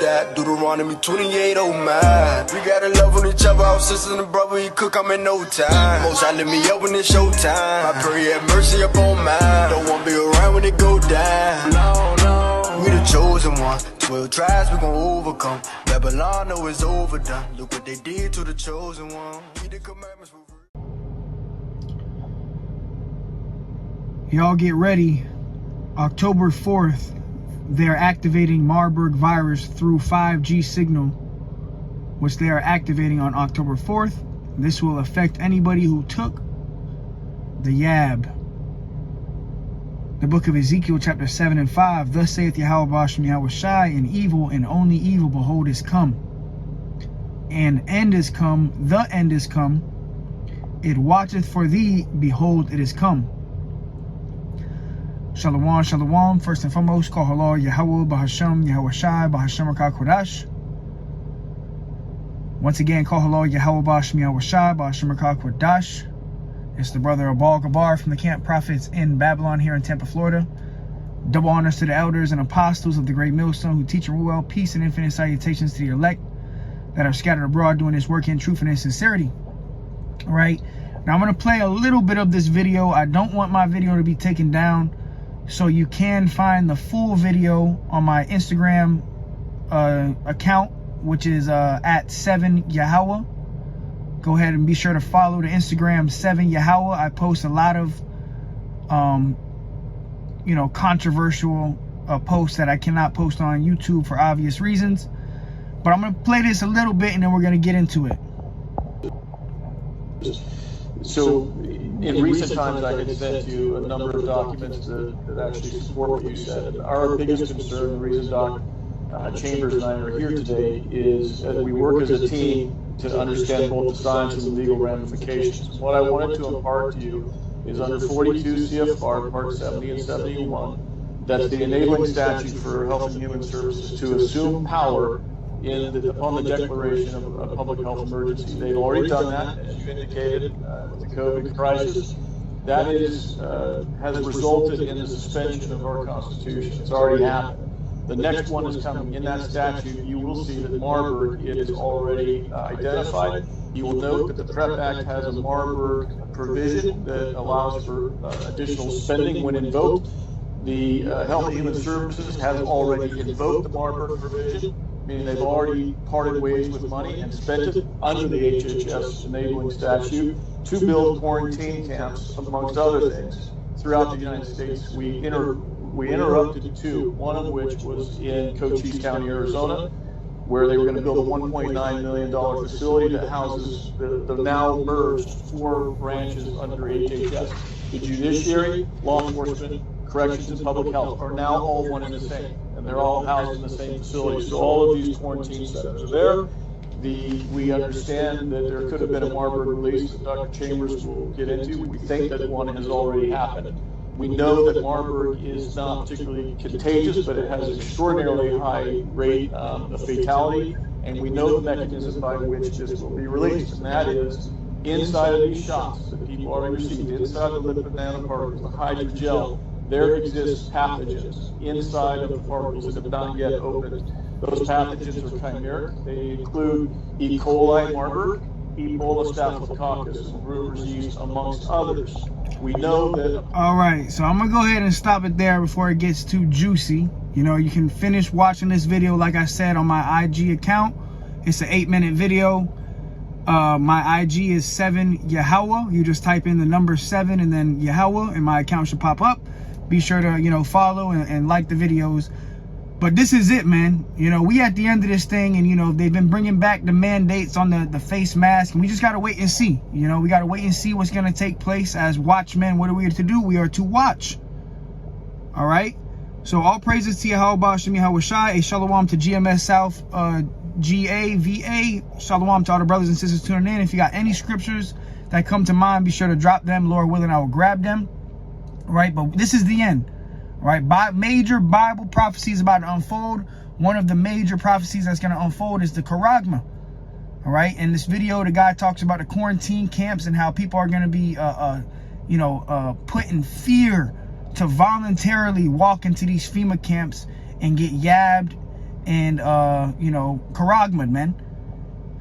that. Deuteronomy 28, oh man. We gotta love on each other, our sisters and brother. You cook, I'm in no time. Most I let me up when it's showtime. I pray have mercy upon mine. Don't wanna be around when it go down. No, no. We the chosen one. 12 tribes, we gon' overcome. Babylon, know it's overdone. Look what they did to the chosen one. Keep the commandments. Y'all get ready. October 4th, they're activating Marburg virus through 5G signal, which they are activating on October 4th. This will affect anybody who took the Yab. The book of Ezekiel, chapter 7 and 5. Thus saith Yahweh Bashem Yahweh Shai, and evil and only evil, behold, is come. And end is come, the end is come. It watcheth for thee, behold, it is come. Shalom, shalom. First and foremost, call halal Yahweh Bahashem Yahweh Shai Bahashem Rakah Kodash. Once again, call halal Yahweh Bahashem Yahweh Shai Bahashem Rakah Kodash. It's the brother of Baal Gabar from the Camp Prophets in Babylon here in Tampa, Florida. Double honors to the elders and apostles of the great millstone who teach and rule well. Peace and infinite salutations to the elect that are scattered abroad doing this work in truth and in sincerity. All right. Now I'm going to play a little bit of this video. I don't want my video to be taken down. So you can find the full video on my Instagram account, which is at 7 Yahweh. Go ahead and be sure to follow the Instagram 7 Yahweh. I post a lot of, controversial posts that I cannot post on YouTube for obvious reasons. But I'm going to play this a little bit and then we're going to get into it. So in recent times, I had sent you a number of documents that actually support what you said. Our biggest concern, the reason Doc Chambers and I are here today, is that we work as a team to understand both the science and the legal ramifications. What I wanted to impart to you is under 42 CFR, Part 70 and 71, that's the enabling statute for Health and Human Services to assume power upon the declaration of a public health emergency. They've already done that, as you indicated, with the COVID crisis. That has resulted in the suspension of our Constitution. It's already happened. The next one is coming. In that statute, you will see that Marburg is already identified. You will note that the PrEP Act has a Marburg provision that allows for additional spending when invoked. The Health and Human Services has already invoked the Marburg provision, meaning they've already parted ways with money and spent it under the HHS enabling statute to build quarantine camps, amongst other things, throughout the United States. We interrupted two, one of which was in Cochise County, Arizona, where they were going to build a $1.9 million facility that houses the now merged 4 branches under HHS. The judiciary, law enforcement, corrections, and public health are now all one and the same, and they're all housed in the same facility. So all of these quarantine centers are there. We understand that there could have been a Marburg release that Dr. Chambers will get into. We think that one has already happened. We know that Marburg is not particularly contagious, but it has an extraordinarily high rate of fatality, and we know the mechanism by which this will be released, and that is inside of these shots that people already received, inside the lipid nanoparticles, the hydrogel, there exists pathogens inside of the particles that have not yet opened. Those pathogens are chimeric. They include E. coli Marburg, Ebola staphylococcus, and brewer's yeast, amongst others. We know that... All right, so I'm going to go ahead and stop it there before it gets too juicy. You know, you can finish watching this video, like I said, on my IG account. It's an 8-minute video. My IG is 7 Yahweh. You just type in the number 7 and then Yahweh, and my account should pop up. Be sure to, follow and like the videos. But this is it, man. We at the end of this thing, and, they've been bringing back the mandates on the face mask, and we just got to wait and see. We got to wait and see what's going to take place as watchmen. What are we to do? We are to watch. All right? So all praises to Yahweh Bashem Yahweh Shai. A shalom to GMS South, GAVA. Shalom to all the brothers and sisters tuning in. If you got any scriptures that come to mind, be sure to drop them. Lord willing, I will grab them. All right? But this is the end. All right, major Bible prophecies about to unfold. One of the major prophecies that's going to unfold is the Charagma. All right, in this video, the guy talks about the quarantine camps and how people are going to be, put in fear to voluntarily walk into these FEMA camps and get yabbed and Karagman, man.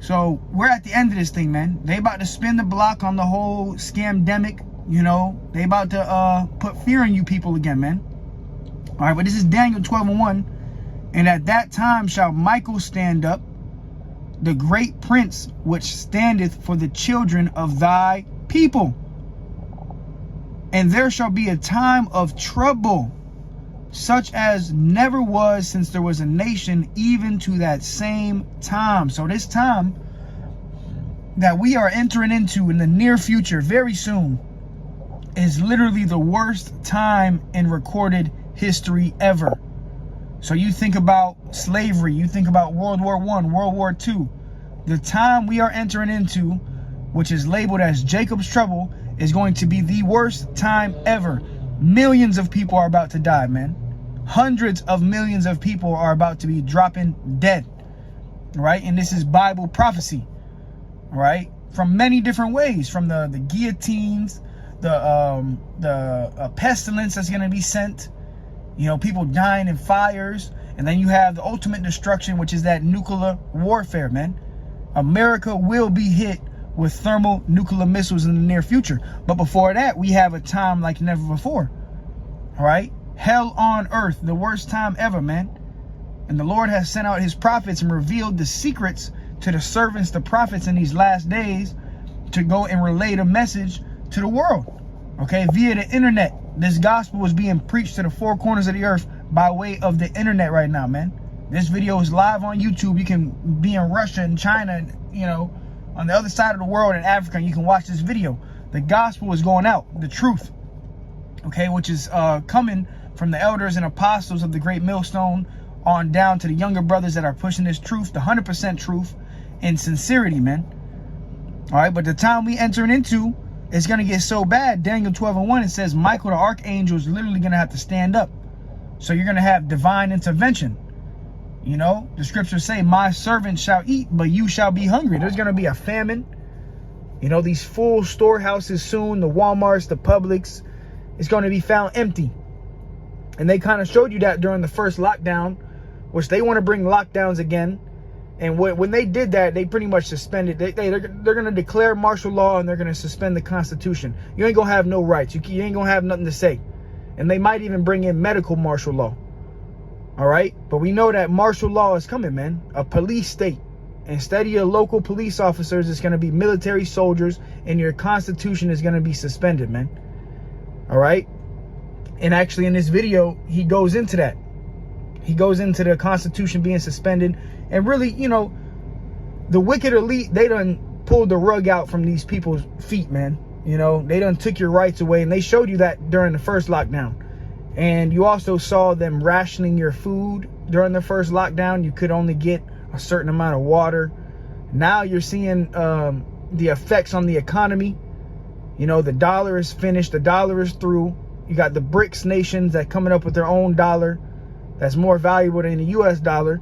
So we're at the end of this thing, man. They about to spin the block on the whole scamdemic. They about to put fear in you people again, man. All right, but this is Daniel 12:1. And at that time shall Michael stand up, the great prince which standeth for the children of thy people. And there shall be a time of trouble, such as never was since there was a nation, even to that same time. So this time that we are entering into in the near future, very soon, is literally the worst time in recorded history ever. So you think about slavery, you think about World War I, World War II. The time we are entering into, which is labeled as Jacob's trouble, is going to be the worst time ever. Millions of people are about to die, man. Hundreds of millions of people are about to be dropping dead, right? And this is Bible prophecy, right? From many different ways, from the guillotines, the pestilence that's going to be sent, people dying in fires, and then you have the ultimate destruction, which is that nuclear warfare, man. America will be hit with thermal nuclear missiles in the near future. But before that, we have a time like never before. All right? Hell on earth, the worst time ever, man. And the Lord has sent out his prophets and revealed the secrets to the servants, the prophets in these last days, to go and relay the message to the world. Okay? Via the internet. This gospel is being preached to the four corners of the earth by way of the internet right now, man. This video is live on YouTube. You can be in Russia and China and, on the other side of the world in Africa, and you can watch this video. The gospel is going out, the truth, okay, which is coming from the elders and apostles of the great millstone on down to the younger brothers that are pushing this truth, the 100% truth and sincerity, man. All right, but the time we entering into is going to get so bad. Daniel 12:1, it says Michael the archangel is literally going to have to stand up. So you're going to have divine intervention. The scriptures say, my servants shall eat, but you shall be hungry. There's going to be a famine. These full storehouses soon, the Walmarts, the Publix, it's going to be found empty. And they kind of showed you that during the first lockdown, which they want to bring lockdowns again. And when they did that, they pretty much suspended. They're going to declare martial law, and they're going to suspend the Constitution. You ain't going to have no rights. You ain't going to have nothing to say. And they might even bring in medical martial law. All right? But we know that martial law is coming, man. A police state. Instead of your local police officers, it's going to be military soldiers, and your Constitution is going to be suspended, man. All right? And actually in this video, he goes into that. He goes into the Constitution being suspended. And really, the wicked elite, they done pulled the rug out from these people's feet, man. They done took your rights away, and they showed you that during the first lockdown. And you also saw them rationing your food during the first lockdown. You could only get a certain amount of water. Now you're seeing the effects on the economy. The dollar is finished. The dollar is through. You got the BRICS nations that coming up with their own dollar that's more valuable than the US dollar.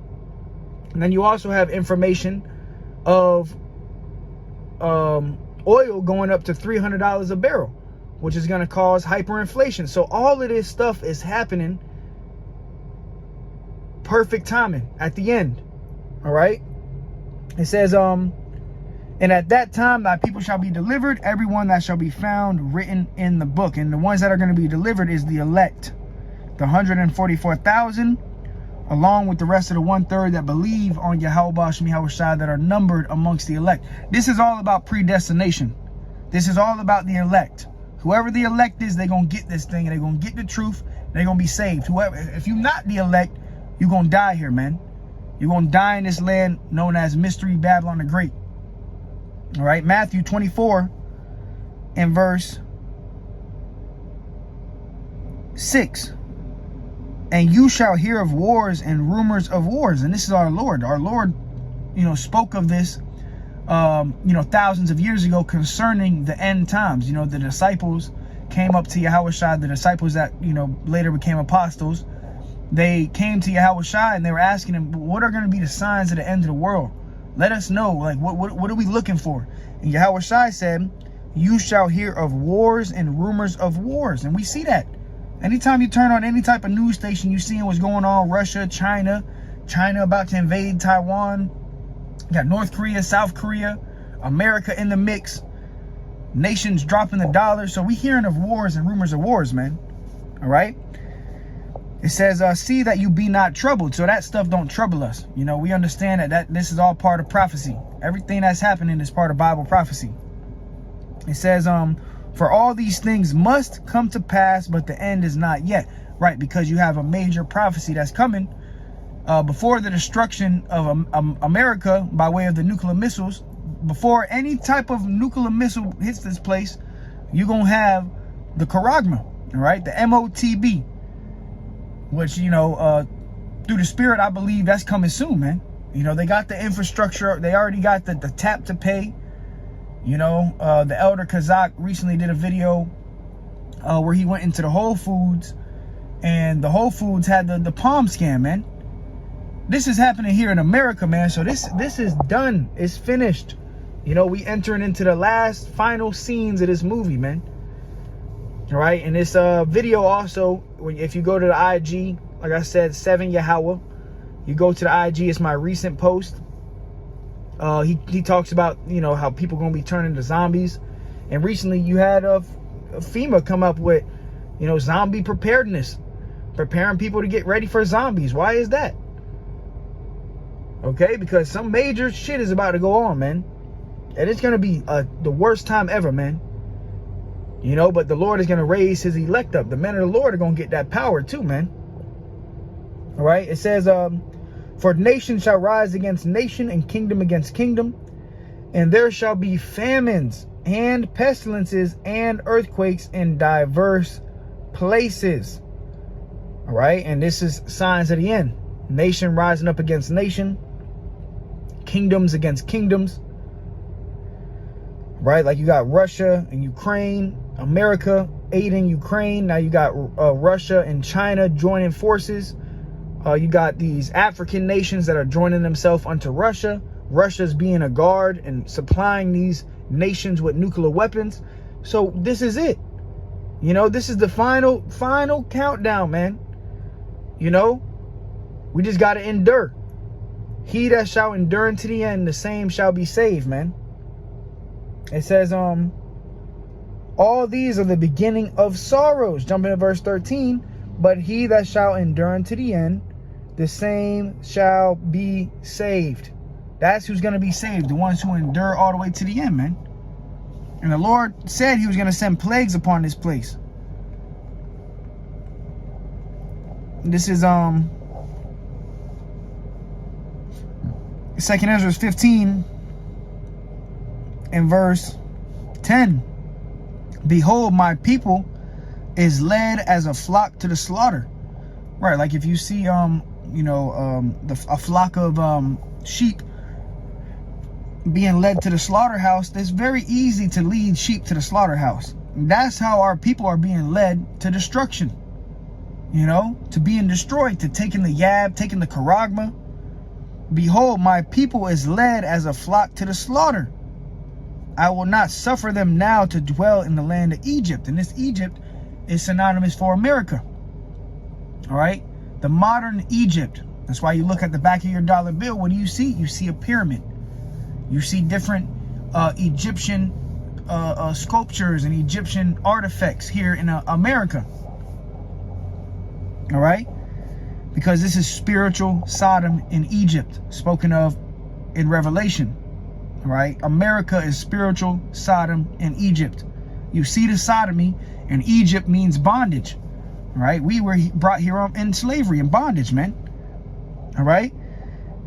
And then you also have information of oil going up to $300 a barrel, which is going to cause hyperinflation. So all of this stuff is happening. Perfect timing at the end. All right. It says, and at that time thy people shall be delivered, everyone that shall be found written in the book. And the ones that are going to be delivered is the elect, the 144,000, along with the rest of the 1/3 that believe on Yahweh Shem Yahweh Shai, that are numbered amongst the elect. This is all about predestination. This is all about the elect. Whoever the elect is, they're going to get this thing, and they're going to get the truth. They're going to be saved. Whoever, if you're not the elect, you're going to die here, man. You're going to die in this land known as Mystery Babylon the Great. All right, Matthew 24 and verse 6. And you shall hear of wars and rumors of wars. And this is our Lord. Our Lord, spoke of this, thousands of years ago concerning the end times. The disciples came up to Yahweh Shai, the disciples that, later became apostles. They came to Yahweh Shai and they were asking him, what are going to be the signs of the end of the world? Let us know, like, what are we looking for? And Yahweh Shai said, you shall hear of wars and rumors of wars. And we see that. Anytime you turn on any type of news station, you seeing what's going on, Russia, China, China about to invade Taiwan. You got North Korea, South Korea, America in the mix. Nations dropping the dollar. So we hearing of wars and rumors of wars, man. All right. It says, see that you be not troubled. So that stuff don't trouble us. You know, we understand that this is all part of prophecy. Everything that's happening is part of Bible prophecy. It says, for all these things must come to pass, but the end is not yet. Right, because you have a major prophecy that's coming before the destruction of America by way of the nuclear missiles. Before any type of nuclear missile hits this place, you're going to have the charagma, all right, the MOTB, which, you know, through the spirit, I believe that's coming soon, man. You know, they got the infrastructure. They already got the tap to pay. You know, the Elder Kazakh recently did a video where he went into the Whole Foods, and the Whole Foods had the palm scam, man. This is happening here in America, man. So this is done. It's finished. You know, we entering into the last final scenes of this movie, man. All right. And this video also, if you go to the IG, like I said, 7 Yahweh, you go to the IG, it's my recent post. He talks about, you know, how people going to be turning to zombies. And recently you had FEMA come up with, you know, zombie preparedness, preparing people to get ready for zombies. Why is that? Okay, because some major shit is about to go on, man. And it's going to be the worst time ever, man. You know, but the Lord is going to raise his elect up. The men of the Lord are going to get that power too, man. All right, it says, for nation shall rise against nation and kingdom against kingdom. And there shall be famines and pestilences and earthquakes in diverse places. All right, and this is signs of the end. Nation rising up against nation. Kingdoms against kingdoms. Right, like you got Russia and Ukraine, America aiding Ukraine. Now you got Russia and China joining forces. You got these African nations that are joining themselves unto Russia. Russia's being a guard and supplying these nations with nuclear weapons. So this is it. You know, this is the final countdown, man. You know, we just got to endure. He that shall endure unto the end, the same shall be saved, man. It says, all these are the beginning of sorrows. Jumping to verse 13. But he that shall endure unto the end, the same shall be saved. That's who's going to be saved. The ones who endure all the way to the end, man. And the Lord said he was going to send plagues upon this place. This is 2 Ezra 15 and verse 10. Behold, my people is led as a flock to the slaughter. Right, like if you see a flock of sheep being led to the slaughterhouse, it's very easy to lead sheep to the slaughterhouse. That's how our people are being led to destruction. You know, to being destroyed, to taking the yab, taking the charagma. Behold, my people is led as a flock to the slaughter. I will not suffer them now to dwell in the land of Egypt. And this Egypt is synonymous for America. All right, the modern Egypt. That's why you look at the back of your dollar bill. What do you see? You see a pyramid. You see different Egyptian sculptures and Egyptian artifacts here in America. All right, because this is spiritual Sodom in Egypt, spoken of in Revelation. All right, America is spiritual Sodom in Egypt. You see the sodomy, and Egypt means bondage. All right, we were brought here in slavery and bondage, man. All right,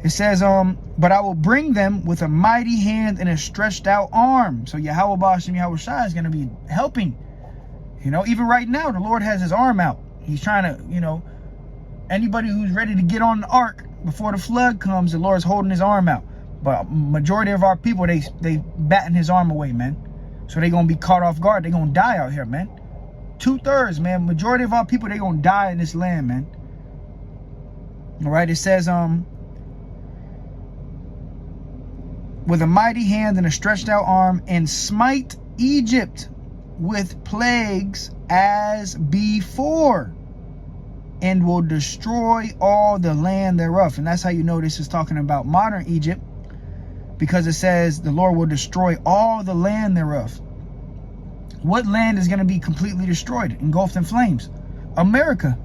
it says, but I will bring them with a mighty hand and a stretched out arm. So Yahweh Bashem Yahweh Shai is going to be helping. You know, even right now, the Lord has his arm out. He's trying to, you know, anybody who's ready to get on the ark before the flood comes, the Lord's holding his arm out. But majority of our people, they batting his arm away, man. So they're going to be caught off guard. They're going to die out here, man. 2/3, man. Majority of our people, they're going to die in this land, man. All right, it says, with a mighty hand and a stretched out arm, and smite Egypt with plagues as before. and will destroy all the land thereof. And that's how you know this is talking about modern Egypt, because it says the Lord will destroy all the land thereof. What land is going to be completely destroyed, engulfed in flames? America.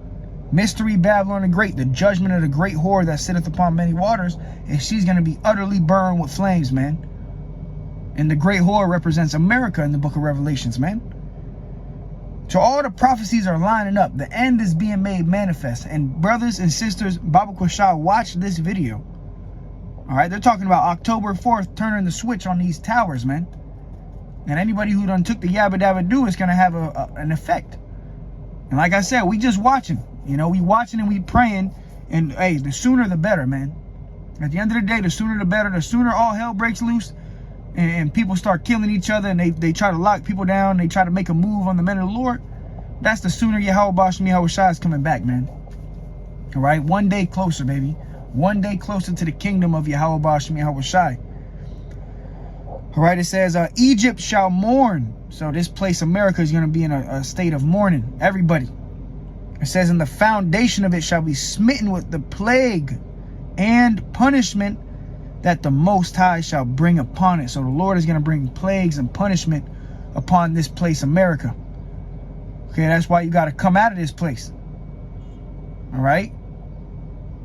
Mystery Babylon the Great, the judgment of the great whore that sitteth upon many waters, and she's going to be utterly burned with flames, man. And the great whore represents America in the book of Revelations, man. So all the prophecies are lining up. The end is being made manifest. And brothers and sisters, Baba Kwasha, watch this video. All right, they're talking about October 4th turning the switch on these towers, man. And anybody who done took the yabba dabba do is going to have an effect. And like I said, we just watching. You know, we watching and we praying. And hey, the sooner the better, man. At the end of the day, the sooner the better. The sooner all hell breaks loose and people start killing each other and they try to lock people down. They try to make a move on the men of the Lord. That's the sooner Yahweh Basham Yahweh Shai is coming back, man. All right, one day closer, baby. One day closer to the kingdom of Yahweh Basham Yahweh Shai. All right, it says, Egypt shall mourn. So this place, America, is going to be in a state of mourning. Everybody. It says, and the foundation of it shall be smitten with the plague and punishment that the Most High shall bring upon it. So the Lord is going to bring plagues and punishment upon this place, America. Okay, that's why you got to come out of this place. All right?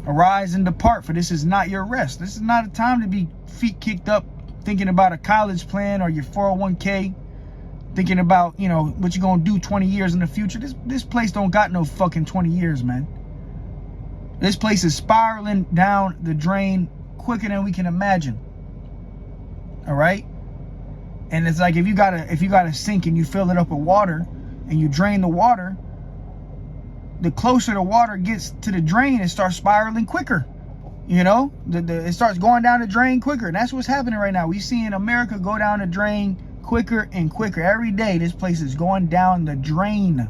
Arise and depart, for this is not your rest. This is not a time to be feet kicked up, thinking about a college plan or your 401k, thinking about, you know, what you're going to do 20 years in the future. This place don't got no fucking 20 years, man. This place is spiraling down the drain quicker than we can imagine. All right? And it's like if you got a sink and you fill it up with water and you drain the water, the closer the water gets to the drain, it starts spiraling quicker. You know, it starts going down the drain quicker. And that's what's happening right now. We seeing America go down the drain quicker and quicker. Every day, this place is going down the drain.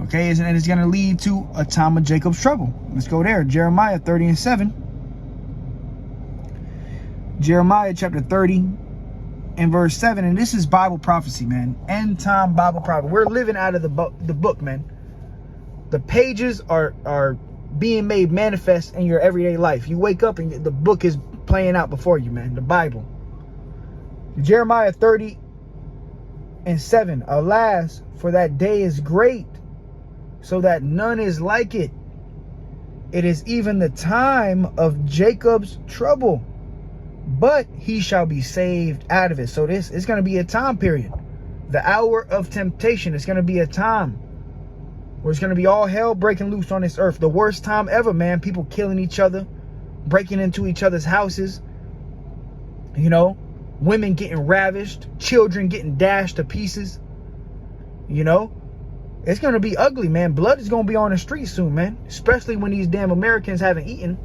Okay, and it's going to lead to a time of Jacob's trouble. Let's go there. Jeremiah 30 and 7. Jeremiah chapter 30 and verse 7. And this is Bible prophecy, man. End time Bible prophecy. We're living out of the book, man. The pages are being made manifest in your everyday life. You wake up and the book is playing out before you, man. The Bible. Jeremiah 30 and 7. Alas, for that day is great, so that none is like it. It is even the time of Jacob's trouble, but he shall be saved out of it. So this is going to be a time period. The hour of temptation is going to be a time where it's going to be all hell breaking loose on this earth. The worst time ever, man. People killing each other, breaking into each other's houses. You know, women getting ravished, children getting dashed to pieces. You know, it's going to be ugly, man. Blood is going to be on the streets soon, man. Especially when these damn Americans haven't eaten.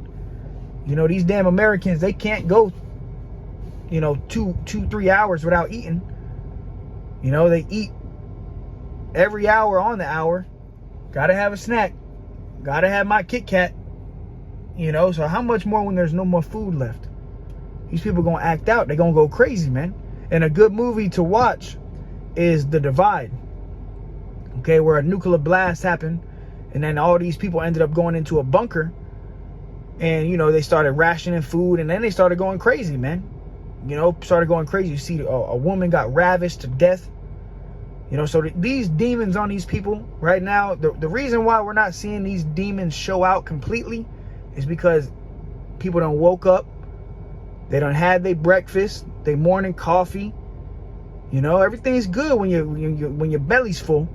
You know, these damn Americans, they can't go, you know, 3 hours without eating. You know, they eat every hour on the hour. Gotta have a snack. Gotta have my Kit Kat. You know, so how much more when there's no more food left? These people gonna act out. They're gonna go crazy, man. And a good movie to watch is The Divide. Okay, where a nuclear blast happened, and then all these people ended up going into a bunker, and you know, they started rationing food, and then they started going crazy, man. You know, started going crazy. You see a woman got ravished to death. You know, so these demons on these people right now, the reason why we're not seeing these demons show out completely is because people done woke up. They done had their breakfast, their morning coffee. You know, everything's good when your belly's full.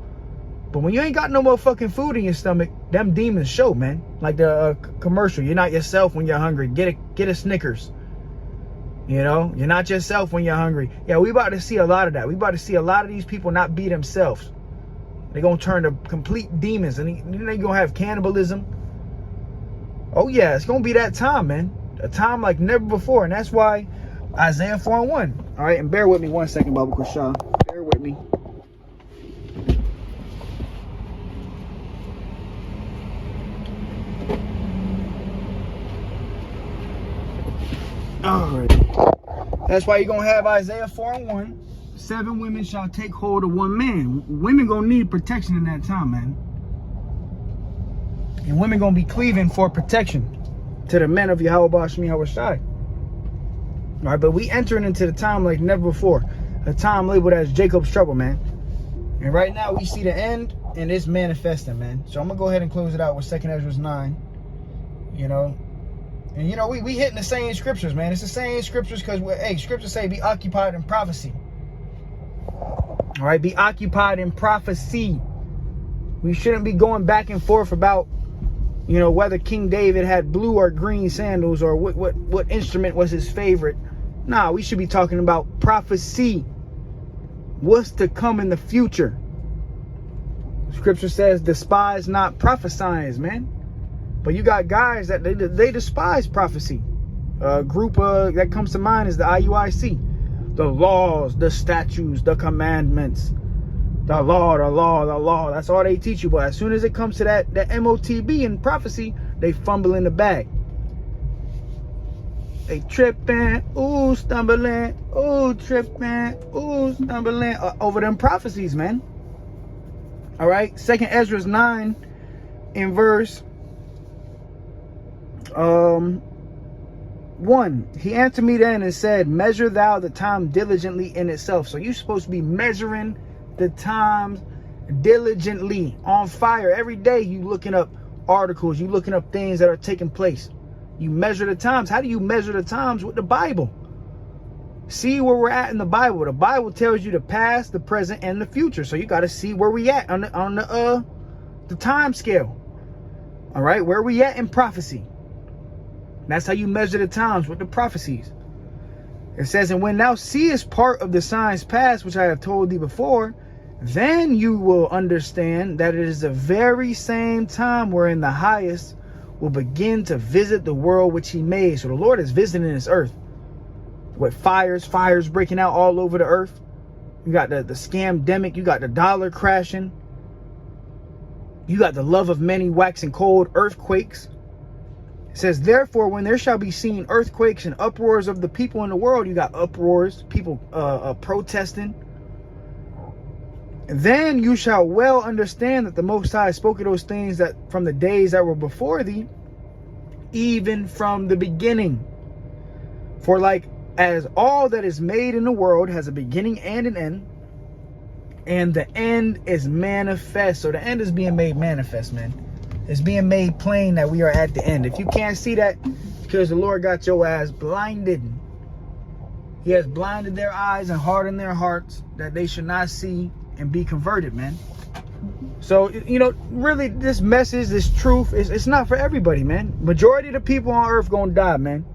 But when you ain't got no more fucking food in your stomach, them demons show, man. Like the commercial, you're not yourself when you're hungry. Get a Snickers. You know, you're not yourself when you're hungry. Yeah, we about to see a lot of that. We about to see a lot of these people not be themselves. They're going to turn to complete demons. And then they're going to have cannibalism. Oh, yeah, it's going to be that time, man. A time like never before. And that's why Isaiah 4:1. All right, and bear with me 1 second, Baba Krishna. Bear with me. Alright. That's why you're going to have Isaiah 4:1. 7 women shall take hold of 1 man. Women going to need protection in that time, man. And women gonna be cleaving for protection to the men of Yahweh Bashmi Yahweh Shai. All right, but we entering into the time like never before. A time labeled as Jacob's trouble, man. And right now we see the end, and it's manifesting, man. So I'm gonna go ahead and close it out with 2nd Ezra 9. You know, and you know we hitting the same scriptures, man. It's the same scriptures because hey, scriptures say be occupied in prophecy. All right, be occupied in prophecy. We shouldn't be going back and forth about, you know, whether King David had blue or green sandals or what instrument was his favorite. Nah, we should be talking about prophecy. What's to come in the future? Scripture says, despise not prophesying, man. But you got guys that they despise prophecy. A group that comes to mind is the IUIC. The laws, the statutes, the commandments. The law. That's all they teach you. But as soon as it comes to that MOTB and prophecy, they fumble in the bag. They tripping, ooh, stumbling, ooh, tripping, ooh, stumbling over them prophecies, man. All right, 2nd Ezra 9 in verse 1. He answered me then and said, measure thou the time diligently in itself. So you're supposed to be measuring the times diligently, on fire. Every day you looking up articles, you looking up things that are taking place. You measure the times. How do you measure the times? With the Bible. See where we're at in the Bible. The Bible tells you the past, the present, and the future. So you got to see where we at on the time scale. All right, where we at in prophecy. That's how you measure the times, with the prophecies. It says, and when thou seest part of the signs past, which I have told thee before, then you will understand that it is the very same time wherein the highest will begin to visit the world which he made. So the Lord is visiting this earth with fires breaking out all over the earth. You got the scamdemic, you got the dollar crashing, you got the love of many waxing cold, earthquakes. It says, therefore, when there shall be seen earthquakes and uproars of the people in the world, you got uproars, people protesting. And then you shall well understand that the Most High spoke of those things that from the days that were before thee, even from the beginning. For like as all that is made in the world has a beginning and an end, and the end is manifest. So the end is being made manifest, man. It's being made plain that we are at the end. If you can't see that, because the Lord got your ass blinded. He has blinded their eyes and hardened their hearts that they should not see and be converted, man. So, you know, really this message, this truth, it's not for everybody, man. Majority of the people on earth gonna die, man.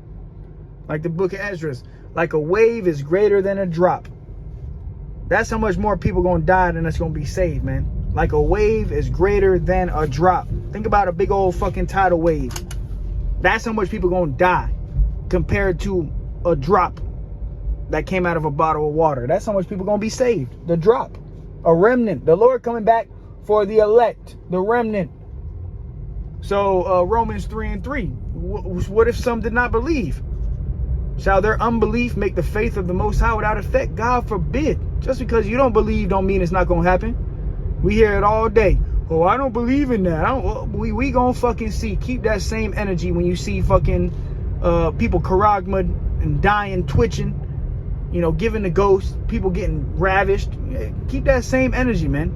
Like the book of Ezra, like a wave is greater than a drop. That's how much more people gonna die than that's gonna be saved, man. Like a wave is greater than a drop. Think about a big old fucking tidal wave. That's how much people gonna die compared to a drop that came out of a bottle of water. That's how much people gonna be saved. The drop. A remnant. The Lord coming back for the elect. The remnant. So Romans 3:3. What if some did not believe? Shall their unbelief make the faith of the Most High without effect? God forbid. Just because you don't believe don't mean it's not gonna happen. We hear it all day. Oh, I don't believe in that. We gonna fucking see. Keep that same energy when you see fucking people karagma and dying, twitching, you know, giving the ghost, people getting ravished. Keep that same energy, man.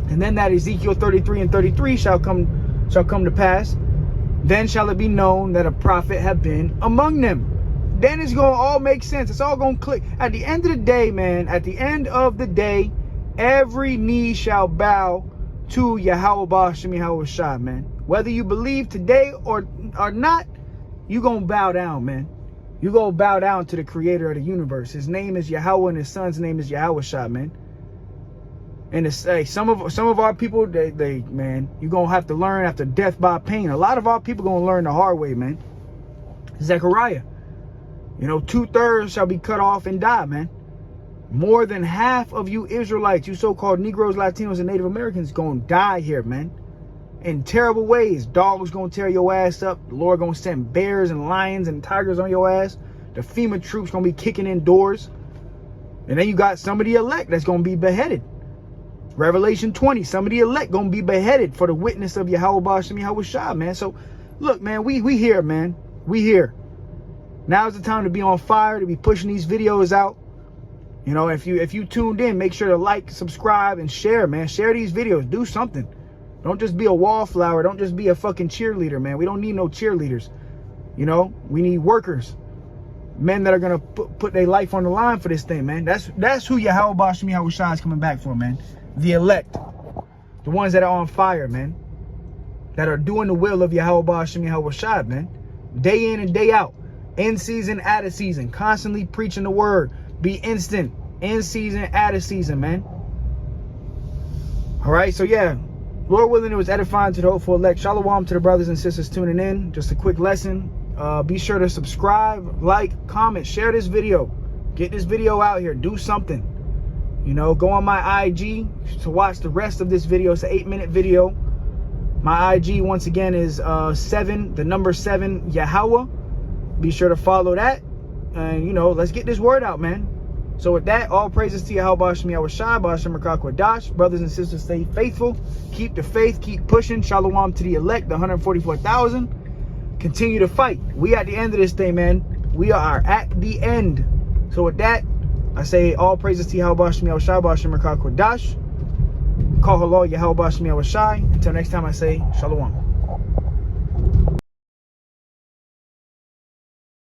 And then that Ezekiel 33:33 shall come to pass. Then shall it be known that a prophet have been among them. Then it's gonna all make sense. It's all gonna click. At the end of the day, man, at the end of the day, every knee shall bow to Yahweh Ba'ashem Yahweh Shai, man. Whether you believe today or not, you gonna bow down, man. You go bow down to the creator of the universe. His name is Yahweh and his son's name is Yahweh Shai, man. And it's like some of our people, they man, you gonna have to learn after death by pain. A lot of our people gonna learn the hard way, man. Zechariah, you know, 2/3 shall be cut off and die, man. More than half of you Israelites, you so-called Negroes, Latinos, and Native Americans gonna die here, man. In terrible ways. Dogs gonna tear your ass up. The Lord gonna send bears and lions and tigers on your ass. The FEMA troops gonna be kicking in doors. And then you got some of the elect that's gonna be beheaded. Revelation 20, some of the elect gonna be beheaded for the witness of Yahweh Ba'ashem Yahweh Shah, man. So look, man, we here, man. We here. Now's the time to be on fire, to be pushing these videos out. You know, if you tuned in, make sure to like, subscribe, and share, man. Share these videos. Do something. Don't just be a wallflower. Don't just be a fucking cheerleader, man. We don't need no cheerleaders. You know, we need workers. Men that are gonna put their life on the line for this thing, man. That's who Yahweh Ba'ashem Yahweh Shah is coming back for, man. The elect. The ones that are on fire, man. That are doing the will of Yahweh Ba'ashem Yahweh Shah, man. Day in and day out. In season, out of season. Constantly preaching the word. Be instant. In season, out of season, man. Alright, so yeah. Lord willing, it was edifying to the hopeful elect. Shalom to the brothers and sisters tuning in. Just a quick lesson. Be sure to subscribe, like, comment, share this video. Get this video out here. Do something. You know, go on my IG to watch the rest of this video. It's an 8-minute video. My IG, once again, is 7 Yahweh. Be sure to follow that. And, you know, let's get this word out, man. So with that, all praises to Yahweh Ba'ashem Yahweh Shai, Ba'ashem Rakak Dash. Brothers and sisters, stay faithful. Keep the faith. Keep pushing. Shalom to the elect, the 144,000. Continue to fight. We at the end of this thing, man. We are at the end. So with that, I say all praises to Yahweh Ba'ashem Yahweh Shai, Ba'ashem Rakak Dash. Call hello, Yahweh Ba'ashem Yahweh Shai. Until next time, I say shalom.